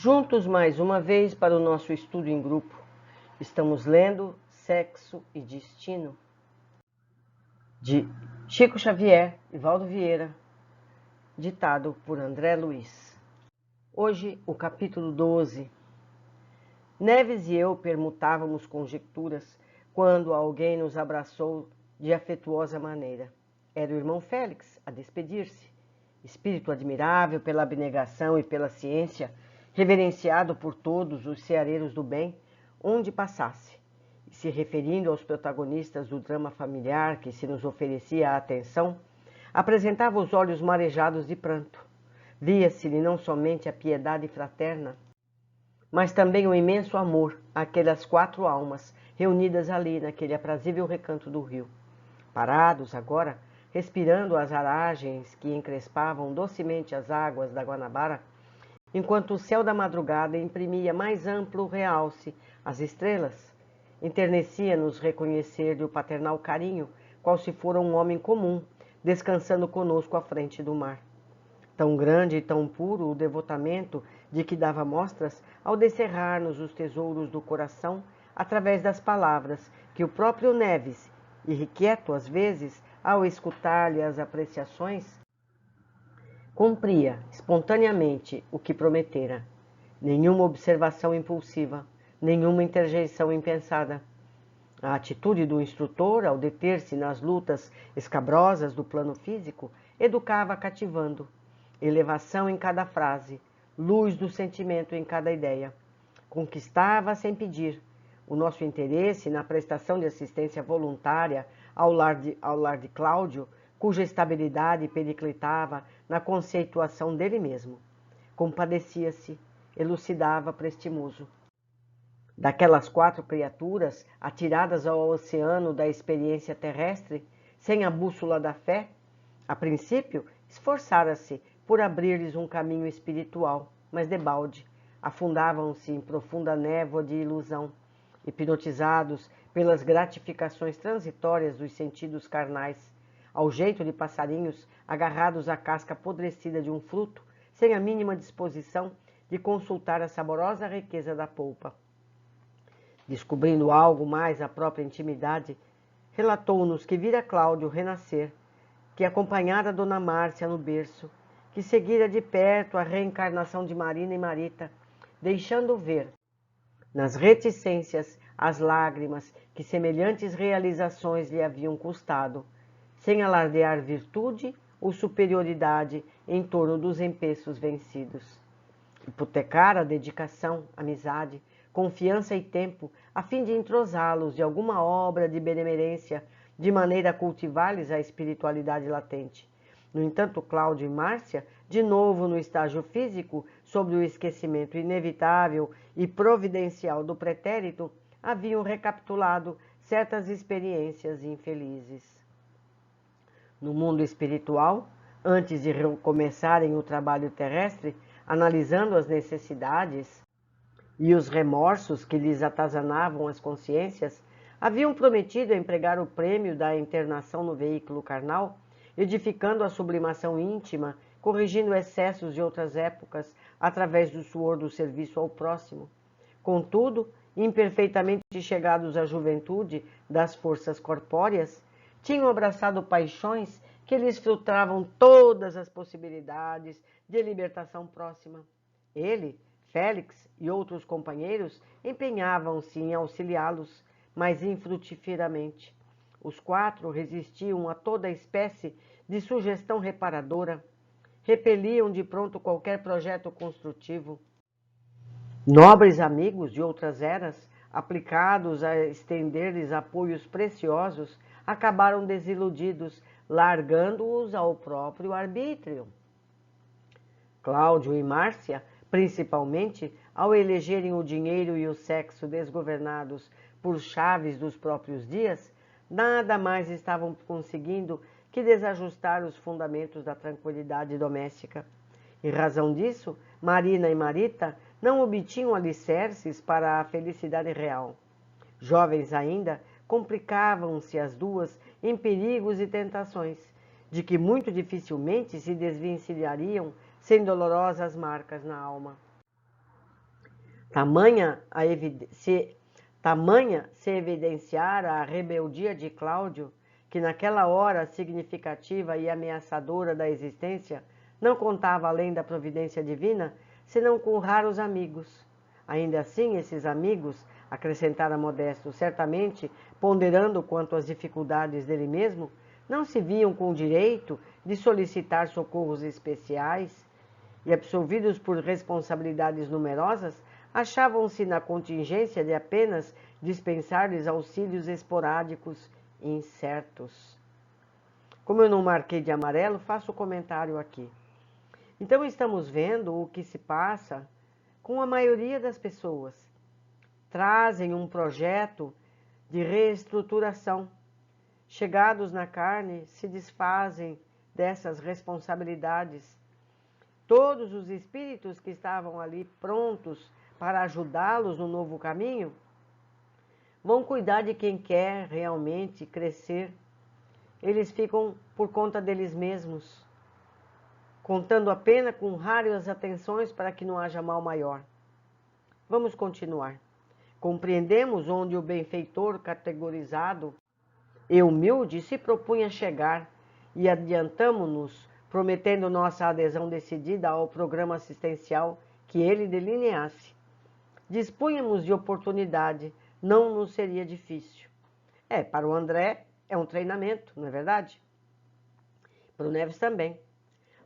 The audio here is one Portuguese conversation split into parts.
Juntos mais uma vez para o nosso estudo em grupo. Estamos lendo Sexo e Destino, de Chico Xavier e Valdo Vieira, ditado por André Luiz. Hoje, o capítulo 12. Neves e eu permutávamos conjecturas quando alguém nos abraçou de afetuosa maneira. Era o irmão Félix a despedir-se. Espírito admirável pela abnegação e pela ciência, reverenciado por todos os ceareiros do bem, onde passasse, e se referindo aos protagonistas do drama familiar que se nos oferecia a atenção, apresentava os olhos marejados de pranto. Via-se-lhe não somente a piedade fraterna, mas também o imenso amor àquelas 4 almas reunidas ali naquele aprazível recanto do rio. Parados agora, respirando as aragens que encrespavam docemente as águas da Guanabara, enquanto o céu da madrugada imprimia mais amplo realce às estrelas, enternecia-nos reconhecer-lhe o paternal carinho, qual se fora um homem comum, descansando conosco à frente do mar. Tão grande e tão puro o devotamento de que dava mostras ao descerrar-nos os tesouros do coração através das palavras que o próprio Neves, irrequieto às vezes, ao escutar-lhe as apreciações, cumpria espontaneamente o que prometera. Nenhuma observação impulsiva, nenhuma interjeição impensada. A atitude do instrutor, ao deter-se nas lutas escabrosas do plano físico, educava cativando. Elevação em cada frase, luz do sentimento em cada ideia. Conquistava sem pedir o nosso interesse na prestação de assistência voluntária ao lar de Cláudio, cuja estabilidade periclitava na conceituação dele mesmo. Compadecia-se, elucidava prestimoso. Daquelas 4 criaturas, atiradas ao oceano da experiência terrestre, sem a bússola da fé, a princípio, esforçara-se por abrir-lhes um caminho espiritual, mas debalde, afundavam-se em profunda névoa de ilusão, hipnotizados pelas gratificações transitórias dos sentidos carnais, ao jeito de passarinhos agarrados à casca apodrecida de um fruto, sem a mínima disposição de consultar a saborosa riqueza da polpa. Descobrindo algo mais à própria intimidade, relatou-nos que vira Cláudio renascer, que acompanhara Dona Márcia no berço, que seguira de perto a reencarnação de Marina e Marita, deixando ver, nas reticências, as lágrimas que semelhantes realizações lhe haviam custado, sem alardear virtude ou superioridade em torno dos empeços vencidos. Hipotecara dedicação, amizade, confiança e tempo, a fim de entrosá-los de alguma obra de benemerência, de maneira a cultivar-lhes a espiritualidade latente. No entanto, Cláudio e Márcia, de novo no estágio físico, sobre o esquecimento inevitável e providencial do pretérito, haviam recapitulado certas experiências infelizes. No mundo espiritual, antes de recomeçarem o trabalho terrestre, analisando as necessidades e os remorsos que lhes atazanavam as consciências, haviam prometido empregar o prêmio da internação no veículo carnal, edificando a sublimação íntima, corrigindo excessos de outras épocas, através do suor do serviço ao próximo. Contudo, imperfeitamente chegados à juventude das forças corpóreas, tinham abraçado paixões que lhes filtravam todas as possibilidades de libertação próxima. Ele, Félix e outros companheiros empenhavam-se em auxiliá-los, mas infrutíferamente. Os 4 resistiam a toda espécie de sugestão reparadora, repeliam de pronto qualquer projeto construtivo. Nobres amigos de outras eras, aplicados a estender-lhes apoios preciosos, acabaram desiludidos, largando-os ao próprio arbítrio. Cláudio e Márcia, principalmente, ao elegerem o dinheiro e o sexo desgovernados por chaves dos próprios dias, nada mais estavam conseguindo que desajustar os fundamentos da tranquilidade doméstica. Em razão disso, Marina e Marita não obtinham alicerces para a felicidade real. Jovens ainda, complicavam-se as duas em perigos e tentações, de que muito dificilmente se desvencilhariam sem dolorosas marcas na alma. Tamanha se evidenciara a rebeldia de Cláudio, que naquela hora significativa e ameaçadora da existência, não contava além da providência divina, senão com raros amigos. Ainda assim, esses amigos, acrescentara Modesto, certamente, ponderando quanto às dificuldades dele mesmo, não se viam com o direito de solicitar socorros especiais e, absolvidos por responsabilidades numerosas, achavam-se na contingência de apenas dispensar-lhes auxílios esporádicos e incertos. Como eu não marquei de amarelo, faço o comentário aqui. Então, estamos vendo o que se passa com a maioria das pessoas. Trazem um projeto de reestruturação. Chegados na carne, se desfazem dessas responsabilidades. Todos os espíritos que estavam ali prontos para ajudá-los no novo caminho vão cuidar de quem quer realmente crescer. Eles ficam por conta deles mesmos, contando apenas com raras atenções para que não haja mal maior. Vamos continuar. Compreendemos onde o benfeitor categorizado e humilde se propunha chegar e adiantamo-nos, prometendo nossa adesão decidida ao programa assistencial que ele delineasse. Dispunhamos de oportunidade, não nos seria difícil. Para o André é um treinamento, não é verdade? Para o Neves também.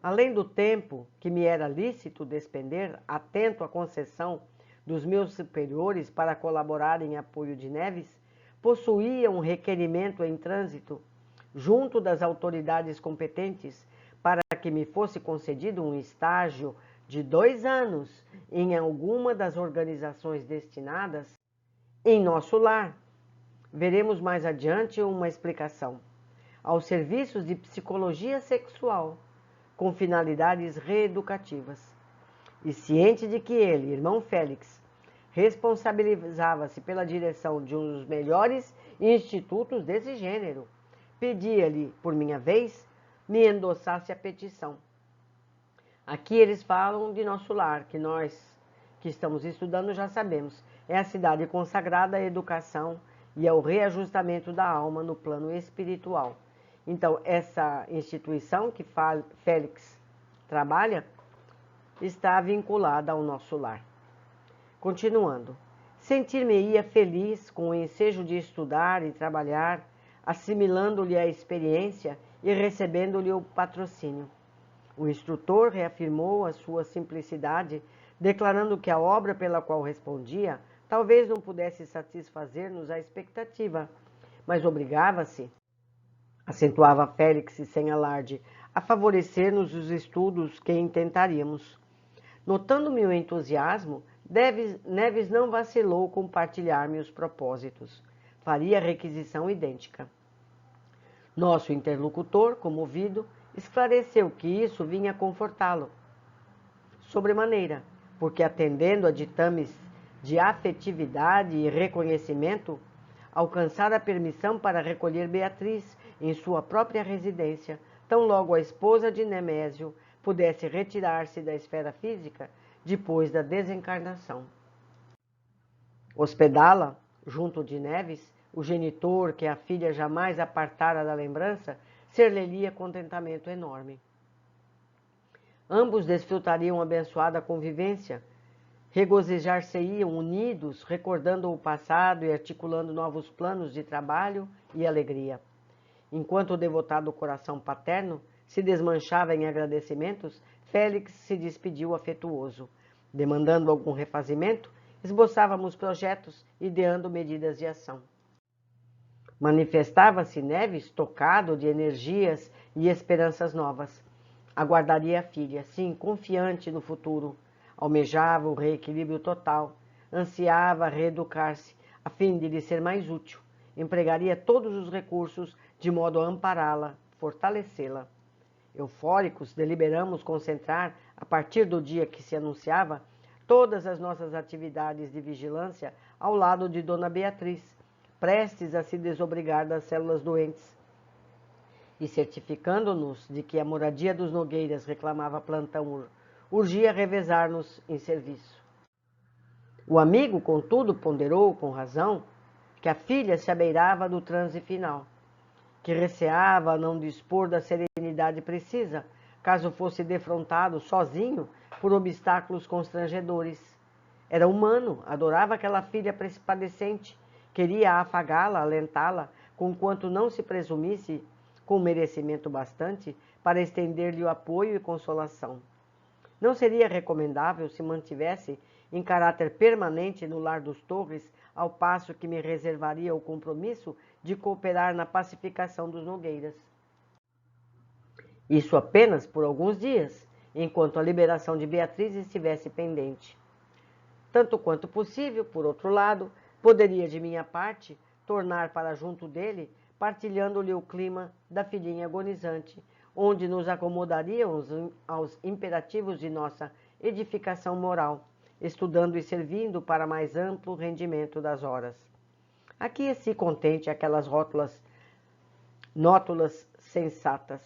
Além do tempo que me era lícito despender, atento à concessão dos meus superiores para colaborar em apoio de Neves, possuía um requerimento em trânsito junto das autoridades competentes para que me fosse concedido um estágio de 2 anos em alguma das organizações destinadas em nosso lar. Veremos mais adiante uma explicação. Aos serviços de psicologia sexual, com finalidades reeducativas. E ciente de que ele, irmão Félix, responsabilizava-se pela direção de um dos melhores institutos desse gênero, pedia-lhe, por minha vez, me endossasse a petição. Aqui eles falam de nosso lar, que nós que estamos estudando já sabemos. É a cidade consagrada à educação e ao reajustamento da alma no plano espiritual. Então, essa instituição que Félix trabalha está vinculada ao nosso lar. Continuando, sentir-me-ia feliz com o ensejo de estudar e trabalhar, assimilando-lhe a experiência e recebendo-lhe o patrocínio. O instrutor reafirmou a sua simplicidade, declarando que a obra pela qual respondia talvez não pudesse satisfazer-nos a expectativa, mas obrigava-se, acentuava Félix sem alarde, a favorecer-nos os estudos que intentaríamos. Notando meu entusiasmo, Neves não vacilou compartilhar-me os propósitos. Faria requisição idêntica. Nosso interlocutor, comovido, esclareceu que isso vinha confortá-lo sobremaneira, porque atendendo a ditames de afetividade e reconhecimento, alcançara a permissão para recolher Beatriz em sua própria residência, tão logo a esposa de Nemésio pudesse retirar-se da esfera física depois da desencarnação. Hospedá-la, junto de Neves, o genitor que a filha jamais apartara da lembrança, ser-lhe-ia contentamento enorme. Ambos desfrutariam abençoada convivência, regozijar-se-iam unidos, recordando o passado e articulando novos planos de trabalho e alegria. Enquanto o devotado coração paterno se desmanchava em agradecimentos, Félix se despediu afetuoso. Demandando algum refazimento, esboçávamos projetos, ideando medidas de ação. Manifestava-se Neves tocado de energias e esperanças novas. Aguardaria a filha, sim, confiante no futuro. Almejava o reequilíbrio total, ansiava reeducar-se, a fim de lhe ser mais útil. Empregaria todos os recursos de modo a ampará-la, fortalecê-la. Eufóricos, deliberamos concentrar, a partir do dia que se anunciava, todas as nossas atividades de vigilância ao lado de Dona Beatriz, prestes a se desobrigar das células doentes. E certificando-nos de que a moradia dos Nogueiras reclamava plantão, urgia revezar-nos em serviço. O amigo, contudo, ponderou com razão que a filha se abeirava do transe final, que receava não dispor da serenidade precisa, caso fosse defrontado sozinho por obstáculos constrangedores. Era humano, adorava aquela filha padecente, queria afagá-la, alentá-la, conquanto não se presumisse com merecimento bastante para estender-lhe o apoio e consolação. Não seria recomendável se mantivesse em caráter permanente no lar dos Torres, ao passo que me reservaria o compromisso de cooperar na pacificação dos Nogueiras. Isso apenas por alguns dias, enquanto a liberação de Beatriz estivesse pendente. Tanto quanto possível, por outro lado, poderia de minha parte tornar para junto dele, partilhando-lhe o clima da filhinha agonizante, onde nos acomodaríamos aos imperativos de nossa edificação moral, estudando e servindo para mais amplo rendimento das horas. Aqui contente aquelas nótulas sensatas.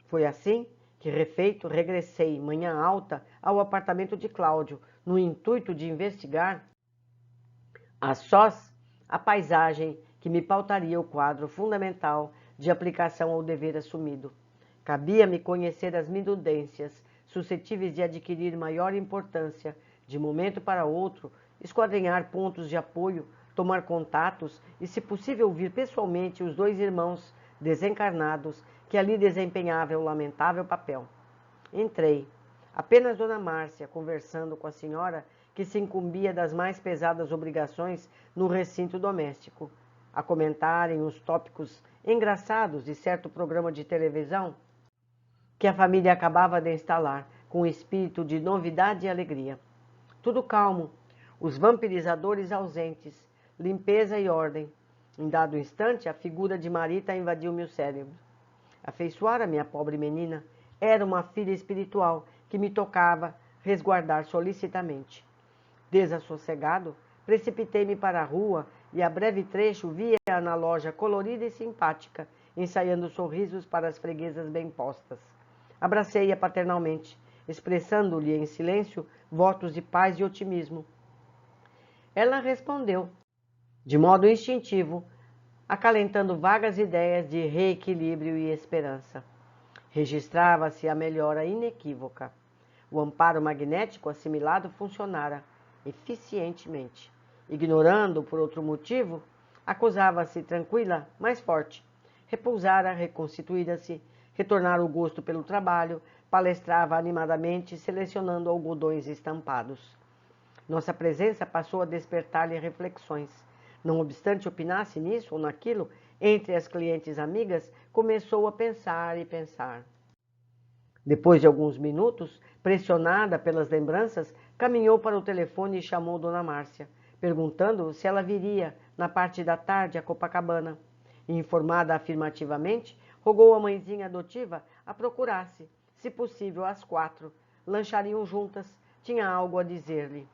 Foi assim que, refeito, regressei, manhã alta, ao apartamento de Cláudio, no intuito de investigar, a sós, a paisagem que me pautaria o quadro fundamental de aplicação ao dever assumido. Cabia-me conhecer as minudências, suscetíveis de adquirir maior importância, de momento para outro, esquadrinhar pontos de apoio, tomar contatos e, se possível, ouvir pessoalmente os dois irmãos desencarnados que ali desempenhavam o lamentável papel. Entrei. Apenas Dona Márcia, conversando com a senhora, que se incumbia das mais pesadas obrigações no recinto doméstico, a comentarem os tópicos engraçados de certo programa de televisão que a família acabava de instalar, com espírito de novidade e alegria. Tudo calmo, os vampirizadores ausentes, limpeza e ordem. Em dado instante, a figura de Marita invadiu-me o cérebro. Afeiçoara-me a pobre menina. Era uma filha espiritual que me tocava resguardar solicitamente. Desassossegado, precipitei-me para a rua e a breve trecho via-a na loja colorida e simpática, ensaiando sorrisos para as freguesas bem postas. Abracei-a paternalmente, expressando-lhe em silêncio votos de paz e otimismo. Ela respondeu, de modo instintivo, acalentando vagas ideias de reequilíbrio e esperança. Registrava-se a melhora inequívoca. O amparo magnético assimilado funcionara eficientemente. Ignorando por outro motivo, acusava-se tranquila, mais forte. Repousara, reconstituíra-se, retornara o gosto pelo trabalho, palestrava animadamente, selecionando algodões estampados. Nossa presença passou a despertar-lhe reflexões. Não obstante opinasse nisso ou naquilo, entre as clientes amigas, começou a pensar e pensar. Depois de alguns minutos, pressionada pelas lembranças, caminhou para o telefone e chamou Dona Márcia, perguntando se ela viria, na parte da tarde, a Copacabana. E, informada afirmativamente, rogou a mãezinha adotiva a procurar-se, se possível, às 4. Lanchariam juntas, tinha algo a dizer-lhe.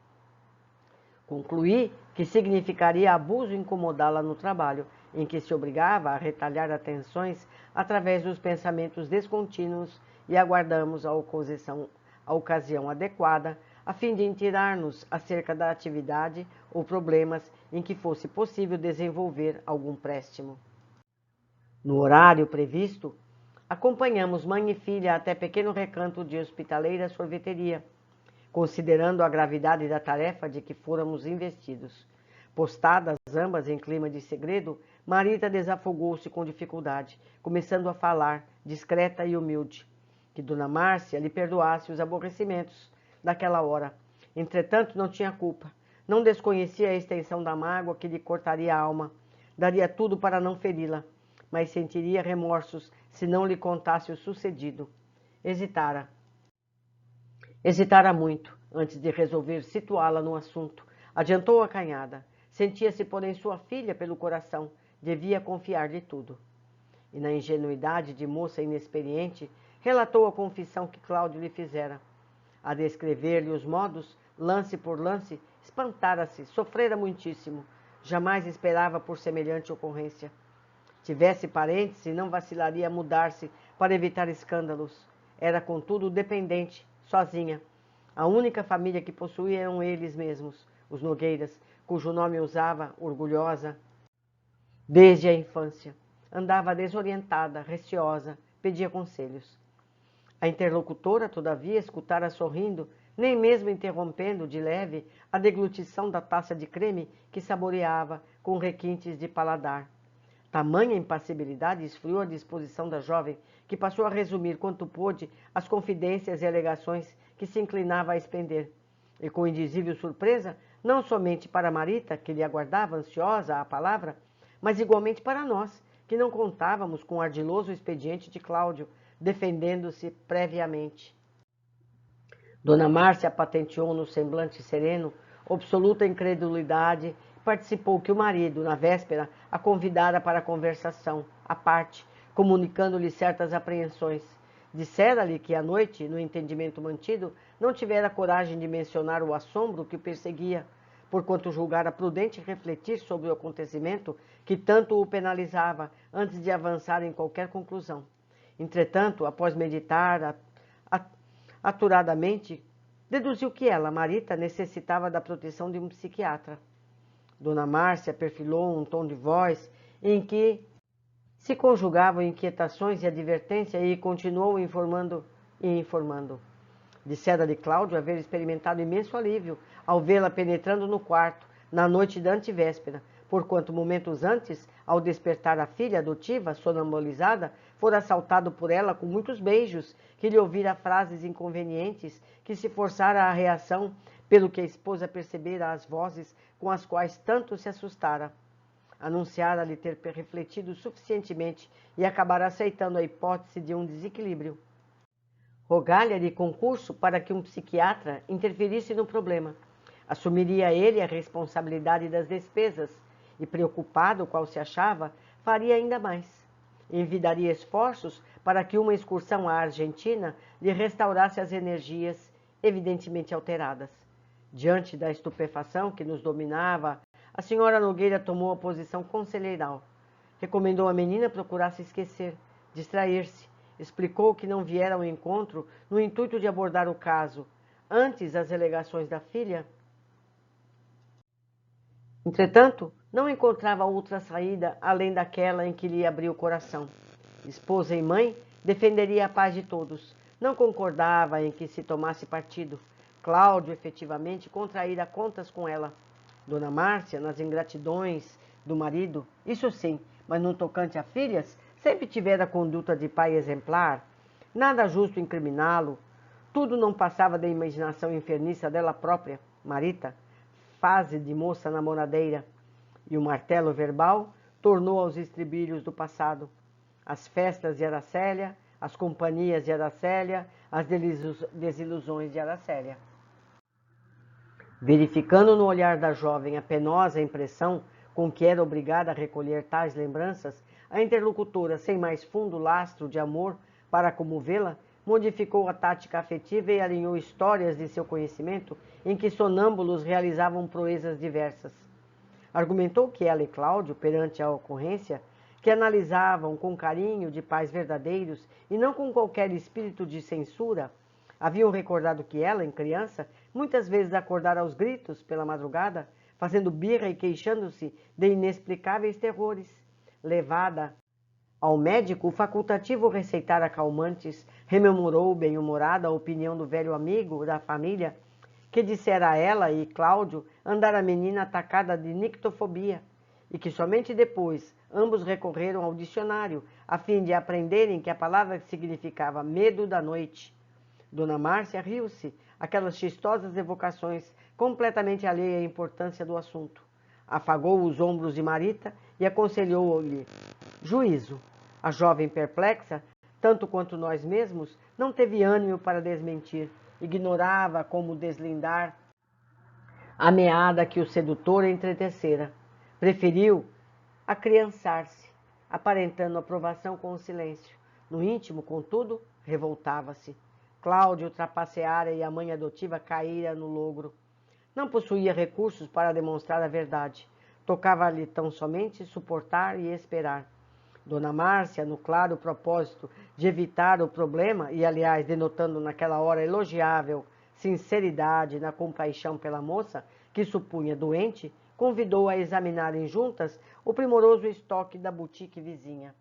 Concluí que significaria abuso incomodá-la no trabalho, em que se obrigava a retalhar atenções através dos pensamentos descontínuos e aguardamos a ocasião adequada, a fim de inteirar-nos acerca da atividade ou problemas em que fosse possível desenvolver algum préstimo. No horário previsto, acompanhamos mãe e filha até pequeno recanto de hospitaleira sorveteria, considerando a gravidade da tarefa de que fôramos investidos. Postadas ambas em clima de segredo, Marita desafogou-se com dificuldade, começando a falar, discreta e humilde, que Dona Márcia lhe perdoasse os aborrecimentos daquela hora. Entretanto, não tinha culpa. Não desconhecia a extensão da mágoa que lhe cortaria a alma. Daria tudo para não feri-la, mas sentiria remorsos se não lhe contasse o sucedido. Hesitara muito, antes de resolver situá-la no assunto. Adiantou a canhada. Sentia-se, porém, sua filha pelo coração. Devia confiar-lhe tudo. E na ingenuidade de moça inexperiente, relatou a confissão que Cláudio lhe fizera. A descrever-lhe os modos, lance por lance, espantara-se, sofrera muitíssimo. Jamais esperava por semelhante ocorrência. Tivesse parentes e não vacilaria a mudar-se para evitar escândalos. Era, contudo, dependente, sozinha. A única família que possuía eram eles mesmos, os Nogueiras, cujo nome usava, orgulhosa, desde a infância. Andava desorientada, receosa, pedia conselhos. A interlocutora, todavia, escutara sorrindo, nem mesmo interrompendo de leve a deglutição da taça de creme que saboreava com requintes de paladar. Tamanha impassibilidade esfriou a disposição da jovem, que passou a resumir quanto pôde as confidências e alegações que se inclinava a expender. E com indizível surpresa, não somente para Marita, que lhe aguardava ansiosa a palavra, mas igualmente para nós, que não contávamos com o ardiloso expediente de Cláudio, defendendo-se previamente. Dona Márcia patenteou no semblante sereno absoluta incredulidade e participou que o marido, na véspera, a convidara para a conversação, à parte, comunicando-lhe certas apreensões. Dissera-lhe que à noite, no entendimento mantido, não tivera coragem de mencionar o assombro que o perseguia, porquanto julgara prudente refletir sobre o acontecimento que tanto o penalizava, antes de avançar em qualquer conclusão. Entretanto, após meditar aturadamente, deduziu que ela, Marita, necessitava da proteção de um psiquiatra. Dona Márcia perfilou um tom de voz em que se conjugavam inquietações e advertência e continuou informando e informando. Dissera-lhe Cláudio haver experimentado imenso alívio ao vê-la penetrando no quarto, na noite da antevéspera, porquanto momentos antes, ao despertar a filha adotiva, sonambulizada, fora assaltado por ela com muitos beijos, que lhe ouvira frases inconvenientes, que se forçara a reação, pelo que a esposa percebera as vozes com as quais tanto se assustara. Anunciara-lhe ter refletido suficientemente e acabar aceitando a hipótese de um desequilíbrio. Rogar-lhe concurso para que um psiquiatra interferisse no problema. Assumiria ele a responsabilidade das despesas e, preocupado qual se achava, faria ainda mais. Envidaria esforços para que uma excursão à Argentina lhe restaurasse as energias, evidentemente alteradas. Diante da estupefação que nos dominava, a senhora Nogueira tomou a posição conselheiral. Recomendou à menina procurar se esquecer, distrair-se. Explicou que não viera ao encontro no intuito de abordar o caso. Antes, as alegações da filha. Entretanto, não encontrava outra saída além daquela em que lhe abriu o coração. Esposa e mãe, defenderia a paz de todos. Não concordava em que se tomasse partido. Cláudio, efetivamente, contraíra contas com ela. Dona Márcia, nas ingratidões do marido, isso sim, mas no tocante a filhas, sempre tivera a conduta de pai exemplar. Nada justo incriminá-lo. Tudo não passava da imaginação enfermiça dela própria, Marita, fase de moça namoradeira, e o martelo verbal tornou aos estribilhos do passado. As festas de Aracélia, as companhias de Aracélia, as desilusões de Aracélia. Verificando no olhar da jovem a penosa impressão com que era obrigada a recolher tais lembranças, a interlocutora, sem mais fundo lastro de amor para comovê-la, modificou a tática afetiva e alinhou histórias de seu conhecimento em que sonâmbulos realizavam proezas diversas. Argumentou que ela e Cláudio, perante a ocorrência, que analisavam com carinho de pais verdadeiros e não com qualquer espírito de censura, haviam recordado que ela, em criança, muitas vezes acordara aos gritos pela madrugada, fazendo birra e queixando-se de inexplicáveis terrores. Levada ao médico, o facultativo receitara calmantes, rememorou bem-humorada a opinião do velho amigo da família, que dissera a ela e Cláudio andar a menina atacada de nictofobia, e que somente depois ambos recorreram ao dicionário, a fim de aprenderem que a palavra significava medo da noite. Dona Márcia riu-se, aquelas chistosas evocações, completamente alheia à importância do assunto. Afagou os ombros de Marita e aconselhou-lhe: juízo. A jovem perplexa, tanto quanto nós mesmos, não teve ânimo para desmentir. Ignorava como deslindar a meada que o sedutor entretecera. Preferiu acriançar-se, aparentando aprovação com o silêncio. No íntimo, contudo, revoltava-se. Cláudio trapaceara e a mãe adotiva caíra no logro. Não possuía recursos para demonstrar a verdade. Tocava-lhe tão somente suportar e esperar. Dona Márcia, no claro propósito de evitar o problema, e aliás denotando naquela hora elogiável sinceridade na compaixão pela moça, que supunha doente, convidou a examinarem juntas o primoroso estoque da boutique vizinha.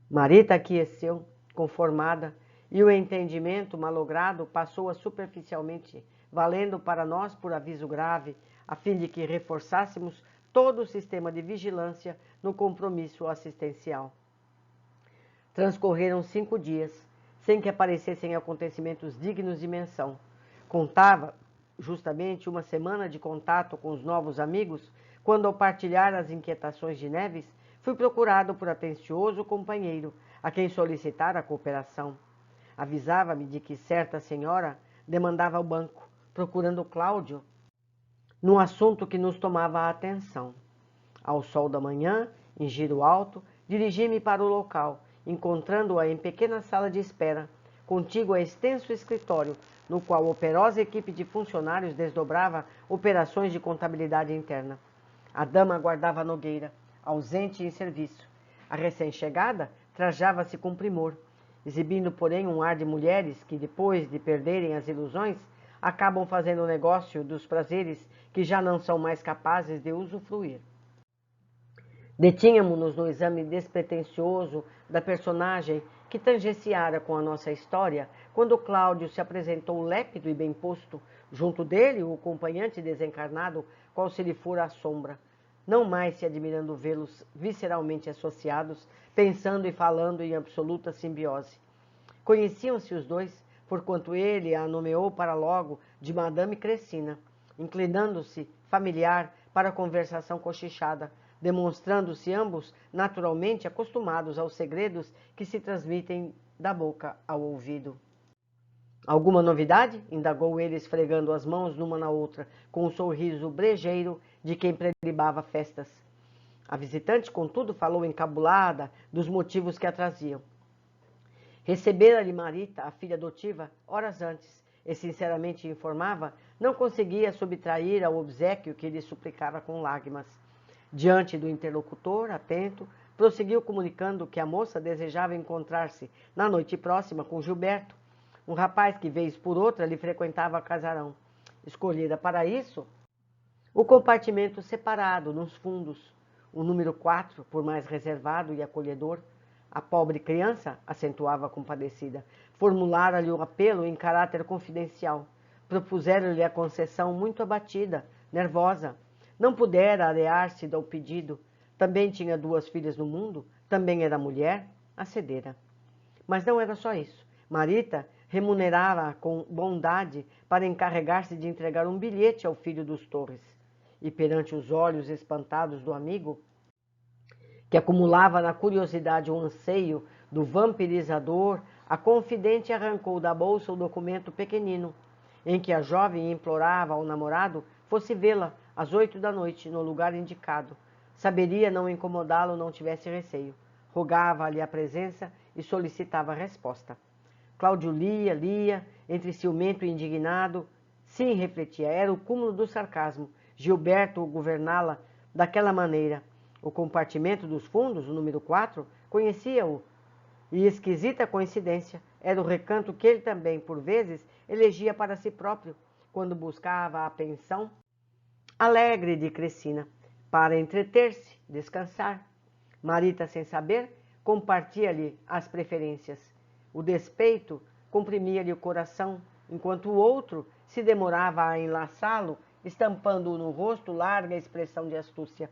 Marita aqueceu, conformada, e o entendimento malogrado passou-a superficialmente, valendo para nós por aviso grave, a fim de que reforçássemos todo o sistema de vigilância no compromisso assistencial. Transcorreram 5 dias, sem que aparecessem acontecimentos dignos de menção. Contava justamente uma semana de contato com os novos amigos, quando, ao partilhar as inquietações de Neves, fui procurado por atencioso companheiro, a quem solicitara a cooperação. Avisava-me de que certa senhora demandava ao banco, procurando Cláudio, num assunto que nos tomava a atenção. Ao sol da manhã, em giro alto, dirigi-me para o local, encontrando-a em pequena sala de espera, contígua a extenso escritório, no qual operosa equipe de funcionários desdobrava operações de contabilidade interna. A dama aguardava Nogueira, ausente em serviço. A recém-chegada trajava-se com primor, exibindo, porém, um ar de mulheres que, depois de perderem as ilusões, acabam fazendo o negócio dos prazeres que já não são mais capazes de usufruir. Detínhamo-nos no exame despretensioso da personagem que tangenciara com a nossa história, quando Cláudio se apresentou lépido e bem posto, junto dele o acompanhante desencarnado, qual se lhe fora a sombra, não mais se admirando vê-los visceralmente associados, pensando e falando em absoluta simbiose. Conheciam-se os dois, porquanto ele a nomeou para logo de Madame Cressina, inclinando-se familiar para a conversação cochichada, demonstrando-se ambos naturalmente acostumados aos segredos que se transmitem da boca ao ouvido. Alguma novidade? Indagou ele, esfregando as mãos numa na outra, com um sorriso brejeiro de quem prelibava festas. A visitante, contudo, falou encabulada dos motivos que a traziam. Recebera-lhe Marita, a filha adotiva, horas antes, e sinceramente informava, não conseguia subtrair ao obséquio que lhe suplicava com lágrimas. Diante do interlocutor, atento, prosseguiu comunicando que a moça desejava encontrar-se na noite próxima com Gilberto, um rapaz que, vez por outra, lhe frequentava casarão. Escolhera para isso o compartimento separado, nos fundos, o número 4, por mais reservado e acolhedor. A pobre criança, acentuava compadecida, formulara-lhe o apelo em caráter confidencial. Propuseram-lhe a concessão muito abatida, nervosa. Não pudera arear-se do pedido. Também tinha 2 filhas no mundo, também era mulher, acedera. Mas não era só isso. Marita remunerava com bondade para encarregar-se de entregar um bilhete ao filho dos Torres. E perante os olhos espantados do amigo, que acumulava na curiosidade o anseio do vampirizador, a confidente arrancou da bolsa o documento pequenino, em que a jovem implorava ao namorado fosse vê-la às 8 da noite, no lugar indicado. Saberia não incomodá-lo, não tivesse receio. Rogava-lhe a presença e solicitava a resposta. Cláudio lia, entre ciumento e indignado. Sim, refletia, era o cúmulo do sarcasmo. Gilberto governá-la daquela maneira. O compartimento dos fundos, o número 4, conhecia-o. E esquisita coincidência, era o recanto que ele também, por vezes, elegia para si próprio, quando buscava a pensão alegre de Cressina, para entreter-se, descansar. Marita, sem saber, compartia-lhe as preferências. O despeito comprimia-lhe o coração, enquanto o outro se demorava a enlaçá-lo, estampando-o no rosto larga expressão de astúcia.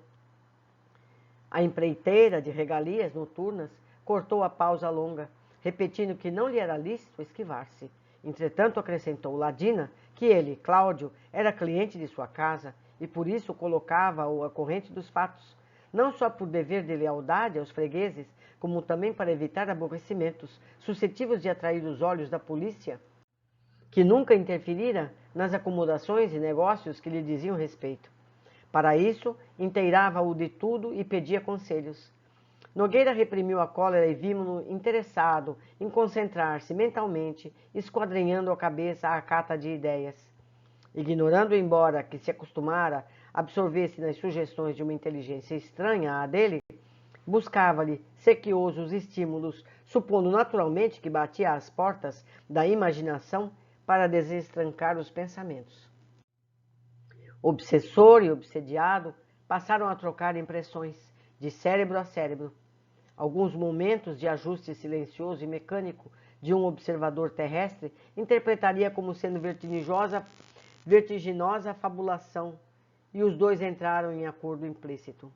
A empreiteira de regalias noturnas cortou a pausa longa, repetindo que não lhe era lícito esquivar-se. Entretanto, acrescentou Ladina que ele, Cláudio, era cliente de sua casa e por isso colocava-o à corrente dos fatos, não só por dever de lealdade aos fregueses, como também para evitar aborrecimentos suscetíveis de atrair os olhos da polícia, que nunca interferira nas acomodações e negócios que lhe diziam respeito. Para isso, inteirava-o de tudo e pedia conselhos. Nogueira reprimiu a cólera e vimos-no interessado em concentrar-se mentalmente, esquadrinhando a cabeça à cata de ideias. Ignorando, embora que se acostumara absorver-se nas sugestões de uma inteligência estranha à dele, buscava-lhe sequiosos estímulos, supondo naturalmente que batia às portas da imaginação para desestrancar os pensamentos. Obsessor e obsediado passaram a trocar impressões, de cérebro a cérebro. Alguns momentos de ajuste silencioso e mecânico de um observador terrestre interpretaria como sendo vertiginosa a fabulação, e os dois entraram em acordo implícito.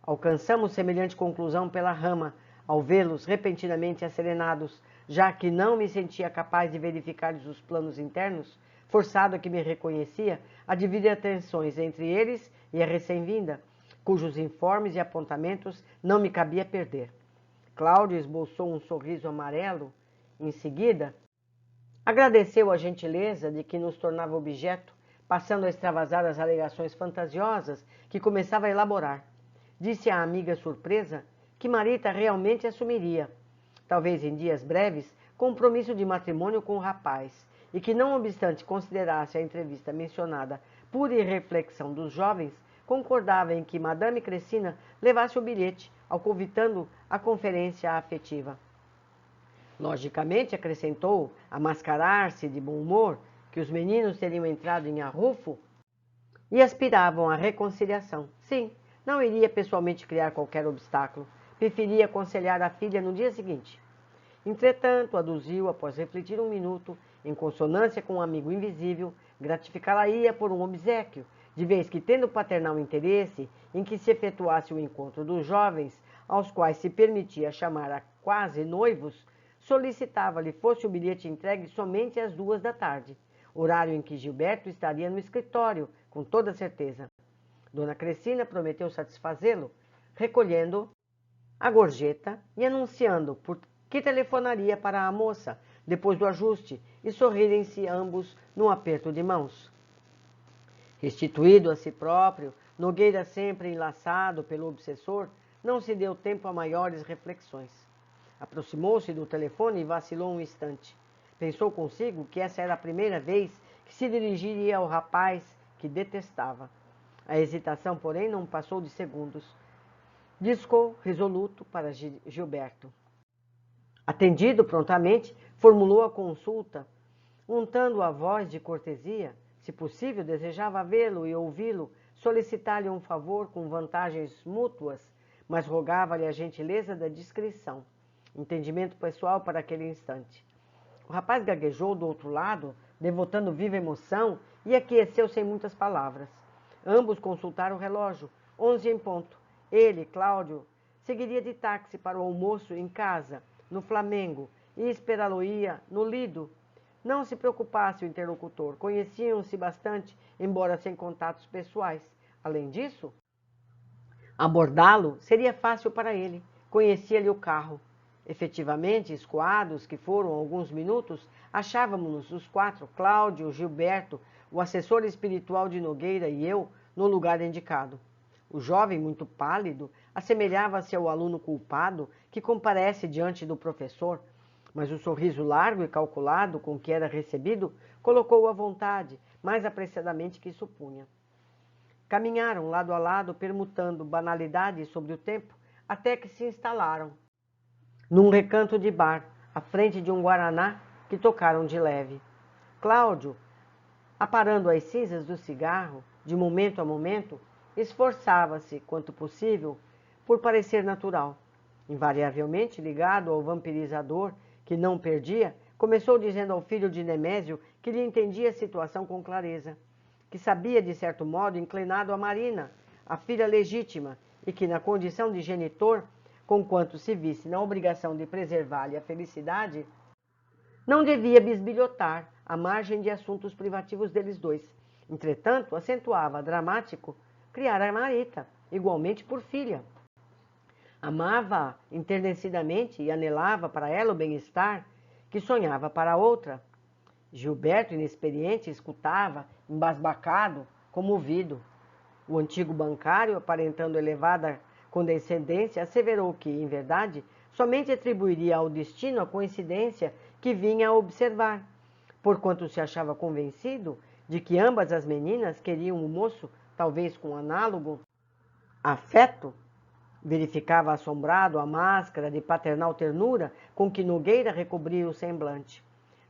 Alcançamos semelhante conclusão pela rama, ao vê-los repentinamente asserenados, já que não me sentia capaz de verificar os planos internos, forçado a que me reconhecia a dividir atenções entre eles e a recém-vinda, cujos informes e apontamentos não me cabia perder. Cláudio esboçou um sorriso amarelo. Em seguida, agradeceu a gentileza de que nos tornava objeto, passando a extravasar as alegações fantasiosas que começava a elaborar. Disse à amiga surpresa que Marita realmente assumiria, talvez em dias breves, compromisso de matrimônio com o rapaz, e que, não obstante considerasse a entrevista mencionada pura irreflexão dos jovens, concordava em que Madame Cressina levasse o bilhete, alcovitando a conferência afetiva. Logicamente, acrescentou, a mascarar-se de bom humor, que os meninos teriam entrado em arrufo e aspiravam à reconciliação. Sim, não iria pessoalmente criar qualquer obstáculo. Preferia aconselhar a filha no dia seguinte. Entretanto, aduziu, após refletir um minuto, em consonância com um amigo invisível, gratificá-la-ia por um obséquio, de vez que, tendo paternal interesse em que se efetuasse o encontro dos jovens, aos quais se permitia chamar a quase noivos, solicitava-lhe fosse o bilhete entregue somente às 14h, horário em que Gilberto estaria no escritório, com toda certeza. Dona Cressina prometeu satisfazê-lo, recolhendo a gorjeta e anunciando por que telefonaria para a moça, depois do ajuste, e sorrirem-se ambos num aperto de mãos. Restituído a si próprio, Nogueira, sempre enlaçado pelo obsessor, não se deu tempo a maiores reflexões. Aproximou-se do telefone e vacilou um instante. Pensou consigo que essa era a primeira vez que se dirigiria ao rapaz que detestava. A hesitação, porém, não passou de segundos. Discou, resoluto, para Gilberto. Atendido prontamente, formulou a consulta, untando a voz de cortesia. Se possível, desejava vê-lo e ouvi-lo, solicitar-lhe um favor com vantagens mútuas, mas rogava-lhe a gentileza da discrição. Entendimento pessoal para aquele instante. O rapaz gaguejou do outro lado, devotando viva emoção, e aqueceu sem muitas palavras. Ambos consultaram o relógio, 11 em ponto. Ele, Cláudio, seguiria de táxi para o almoço em casa, no Flamengo, e esperá-lo-ia no Lido. Não se preocupasse o interlocutor, conheciam-se bastante, embora sem contatos pessoais. Além disso, abordá-lo seria fácil para ele, conhecia-lhe o carro. Efetivamente, escoados que foram alguns minutos, achávamos-nos os quatro, Cláudio, Gilberto, o assessor espiritual de Nogueira e eu, no lugar indicado. O jovem, muito pálido, assemelhava-se ao aluno culpado que comparece diante do professor, mas o sorriso largo e calculado com que era recebido colocou-o à vontade, mais apressadamente que supunha. Caminharam lado a lado, permutando banalidades sobre o tempo, até que se instalaram num recanto de bar, à frente de um guaraná que tocaram de leve. Cláudio, aparando as cinzas do cigarro, de momento a momento, esforçava-se, quanto possível, por parecer natural. Invariavelmente ligado ao vampirizador, que não perdia, começou dizendo ao filho de Nemésio que lhe entendia a situação com clareza, que sabia, de certo modo, inclinado a Marina, a filha legítima, e que, na condição de genitor, conquanto se visse na obrigação de preservar-lhe a felicidade, não devia bisbilhotar à margem de assuntos privativos deles dois. Entretanto, acentuava, dramático, criar a Marita, igualmente por filha. Amava-a enternecidamente e anelava para ela o bem-estar que sonhava para a outra. Gilberto, inexperiente, escutava, embasbacado, comovido. O antigo bancário, aparentando elevada condescendência, asseverou que, em verdade, somente atribuiria ao destino a coincidência que vinha a observar, porquanto se achava convencido de que ambas as meninas queriam o moço, talvez com análogo afeto. Verificava assombrado a máscara de paternal ternura com que Nogueira recobria o semblante.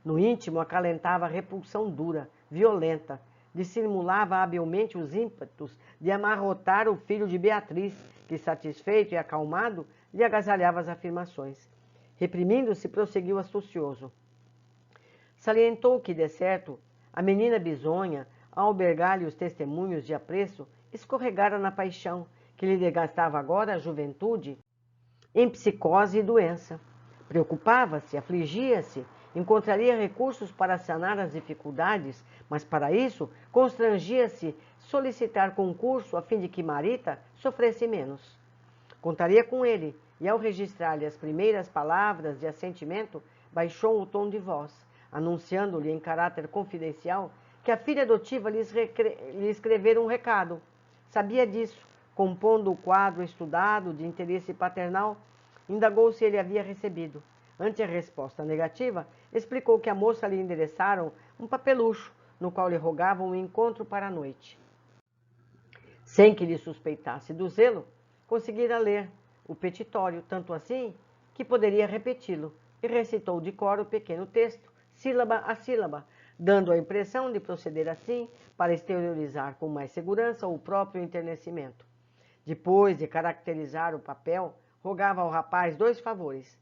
No íntimo, acalentava a repulsão dura, violenta, dissimulava habilmente os ímpetos de amarrotar o filho de Beatriz, que, satisfeito e acalmado, lhe agasalhava as afirmações. Reprimindo-se, prosseguiu astucioso. Salientou que, de certo, a menina bisonha, ao albergar-lhe os testemunhos de apreço, escorregara na paixão, que lhe desgastava agora a juventude, em psicose e doença. Preocupava-se, afligia-se, encontraria recursos para sanar as dificuldades, mas para isso constrangia-se solicitar concurso a fim de que Marita sofresse menos. Contaria com ele, e ao registrar-lhe as primeiras palavras de assentimento, baixou o tom de voz, anunciando-lhe em caráter confidencial que a filha adotiva lhe escrevera um recado. Sabia disso, compondo o quadro estudado de interesse paternal, indagou se ele havia recebido. Ante a resposta negativa, explicou que a moça lhe endereçara um papelucho, no qual lhe rogava um encontro para a noite. Sem que lhe suspeitasse do zelo, conseguira ler o petitório, tanto assim que poderia repeti-lo, e recitou de cor o pequeno texto, sílaba a sílaba, dando a impressão de proceder assim para exteriorizar com mais segurança o próprio enternecimento. Depois de caracterizar o papel, rogava ao rapaz 2 favores: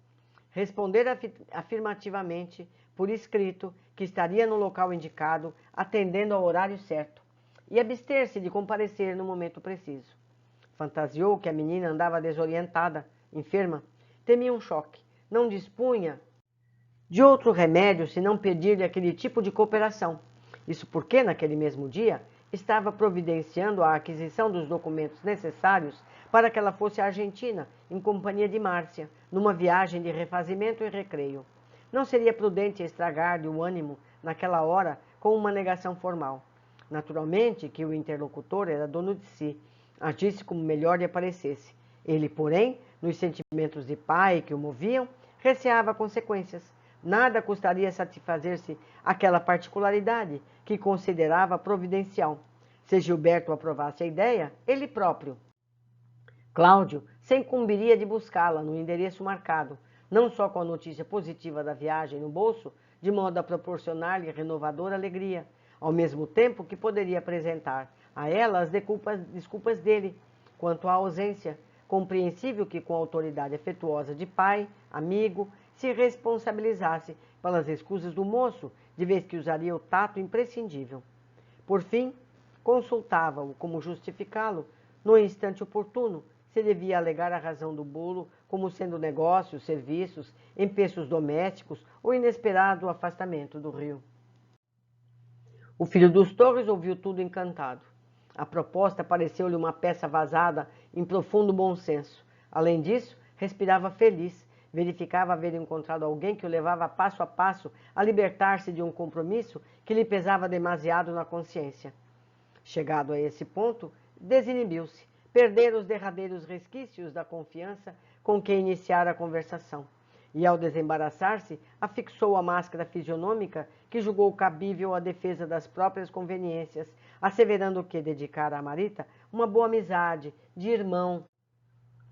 responder afirmativamente, por escrito, que estaria no local indicado, atendendo ao horário certo, e abster-se de comparecer no momento preciso. Fantasiou que a menina andava desorientada, enferma, temia um choque, não dispunha de outro remédio senão pedir-lhe aquele tipo de cooperação. Isso porque, naquele mesmo dia, estava providenciando a aquisição dos documentos necessários para que ela fosse à Argentina, em companhia de Márcia, numa viagem de refazimento e recreio. Não seria prudente estragar-lhe o ânimo, naquela hora, com uma negação formal. Naturalmente que o interlocutor era dono de si, agisse como melhor lhe parecesse. Ele, porém, nos sentimentos de pai que o moviam, receava consequências. Nada custaria satisfazer-se aquela particularidade que considerava providencial. Se Gilberto aprovasse a ideia, ele próprio, Cláudio, se incumbiria de buscá-la no endereço marcado, não só com a notícia positiva da viagem no bolso, de modo a proporcionar-lhe renovadora alegria, ao mesmo tempo que poderia apresentar a ela as desculpas dele quanto à ausência, compreensível que, com a autoridade afetuosa de pai, amigo, se responsabilizasse pelas escusas do moço, de vez que usaria o tato imprescindível. Por fim, consultava-o como justificá-lo, no instante oportuno, se devia alegar a razão do bolo como sendo negócios, serviços, empeços domésticos ou inesperado afastamento do Rio. O filho dos Torres ouviu tudo encantado. A proposta pareceu-lhe uma peça vazada em profundo bom senso. Além disso, respirava feliz, verificava haver encontrado alguém que o levava passo a passo a libertar-se de um compromisso que lhe pesava demasiado na consciência. Chegado a esse ponto, desinibiu-se, perdera os derradeiros resquícios da confiança com que iniciara a conversação, e ao desembaraçar-se, afixou a máscara fisionômica que julgou cabível à defesa das próprias conveniências, asseverando que dedicara a Marita uma boa amizade, de irmão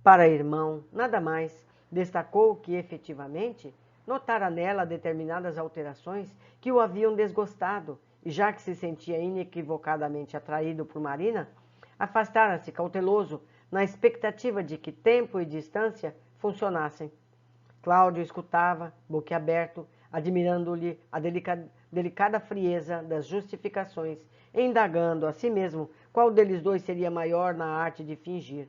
para irmão, nada mais. Destacou que, efetivamente, notara nela determinadas alterações que o haviam desgostado, e já que se sentia inequivocadamente atraído por Marina, afastara-se cauteloso, na expectativa de que tempo e distância funcionassem. Cláudio escutava, boquiaberto, admirando-lhe a delicada frieza das justificações, indagando a si mesmo qual deles dois seria maior na arte de fingir.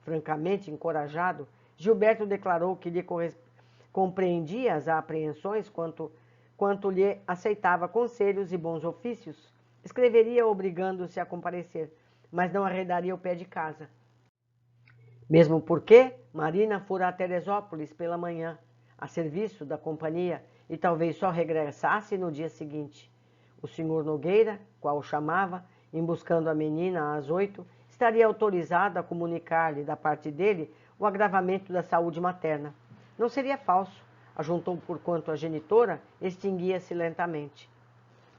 Francamente encorajado, Gilberto declarou que lhe compreendia as apreensões quanto lhe aceitava conselhos e bons ofícios. Escreveria obrigando-se a comparecer, mas não arredaria o pé de casa. Mesmo porque Marina fora a Teresópolis pela manhã, a serviço da companhia, e talvez só regressasse no dia seguinte. O senhor Nogueira, qual o chamava, emboscando a menina às 8, estaria autorizado a comunicar-lhe, da parte dele, o agravamento da saúde materna. Não seria falso, ajuntou porquanto a genitora extinguia-se lentamente.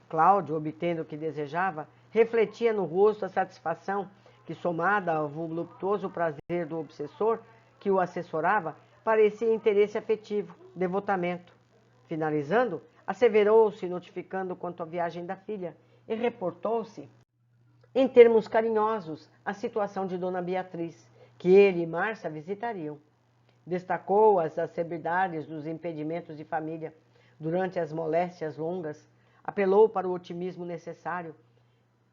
Cláudio, obtendo o que desejava, refletia no rosto a satisfação que, somada ao voluptuoso prazer do obsessor que o assessorava, parecia interesse afetivo, devotamento. Finalizando, Asseverou-se, notificando quanto à viagem da filha, e reportou-se, em termos carinhosos, a situação de Dona Beatriz, que ele e Márcia visitariam. Destacou as acerbidades dos impedimentos de família durante as moléstias longas, apelou para o otimismo necessário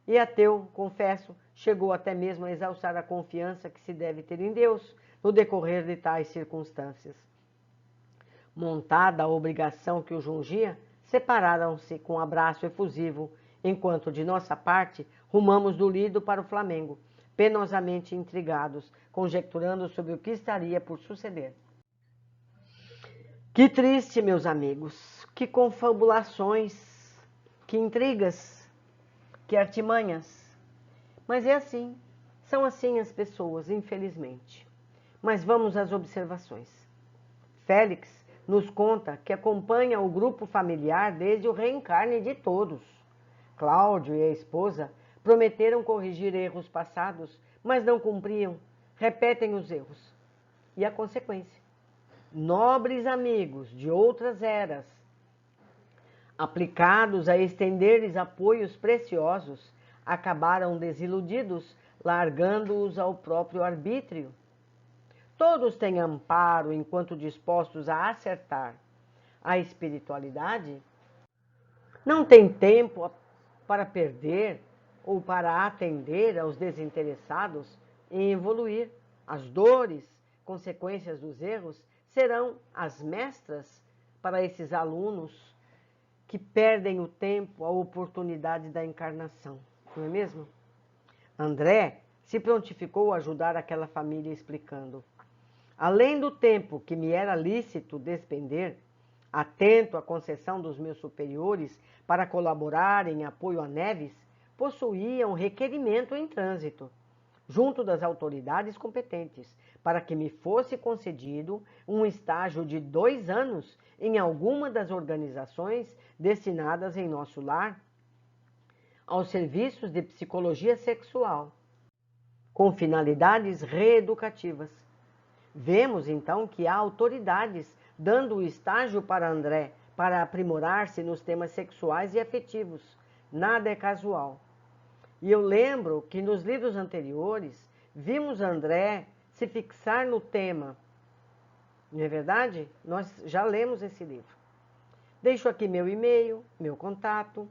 e, ateu, confesso, chegou até mesmo a exalçar a confiança que se deve ter em Deus no decorrer de tais circunstâncias. Montada a obrigação que o jungia, separaram-se com um abraço efusivo, enquanto, de nossa parte, rumamos do Lido para o Flamengo, penosamente intrigados, conjecturando sobre o que estaria por suceder. Que triste, meus amigos, que confabulações, que intrigas, que artimanhas. Mas é assim, são assim as pessoas, infelizmente. Mas vamos às observações. Félix nos conta que acompanha o grupo familiar desde o reencarne de todos. Cláudio e a esposa prometeram corrigir erros passados, mas não cumpriam, repetem os erros. E a consequência? Nobres amigos de outras eras, aplicados a estender-lhes apoios preciosos, acabaram desiludidos, largando-os ao próprio arbítrio. Todos têm amparo enquanto dispostos a acertar. A espiritualidade não tem tempo para perder ou para atender aos desinteressados em evoluir. As dores, consequências dos erros, serão as mestras para esses alunos que perdem o tempo, a oportunidade da encarnação. Não é mesmo? André se prontificou a ajudar aquela família explicando: além do tempo que me era lícito despender, atento à concessão dos meus superiores para colaborar em apoio a Neves, possuía um requerimento em trânsito, junto das autoridades competentes, para que me fosse concedido um estágio de 2 anos em alguma das organizações destinadas em nosso lar aos serviços de psicologia sexual, com finalidades reeducativas. Vemos, então, que há autoridades dando o estágio para André para aprimorar-se nos temas sexuais e afetivos. Nada é casual. E eu lembro que nos livros anteriores vimos André se fixar no tema. Não é verdade? Nós já lemos esse livro. Deixo aqui meu e-mail, meu contato,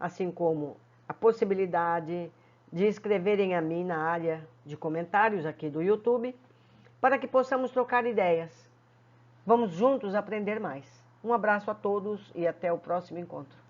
assim como a possibilidade de escreverem a mim na área de comentários aqui do YouTube, para que possamos trocar ideias. Vamos juntos aprender mais. Um abraço a todos e até o próximo encontro.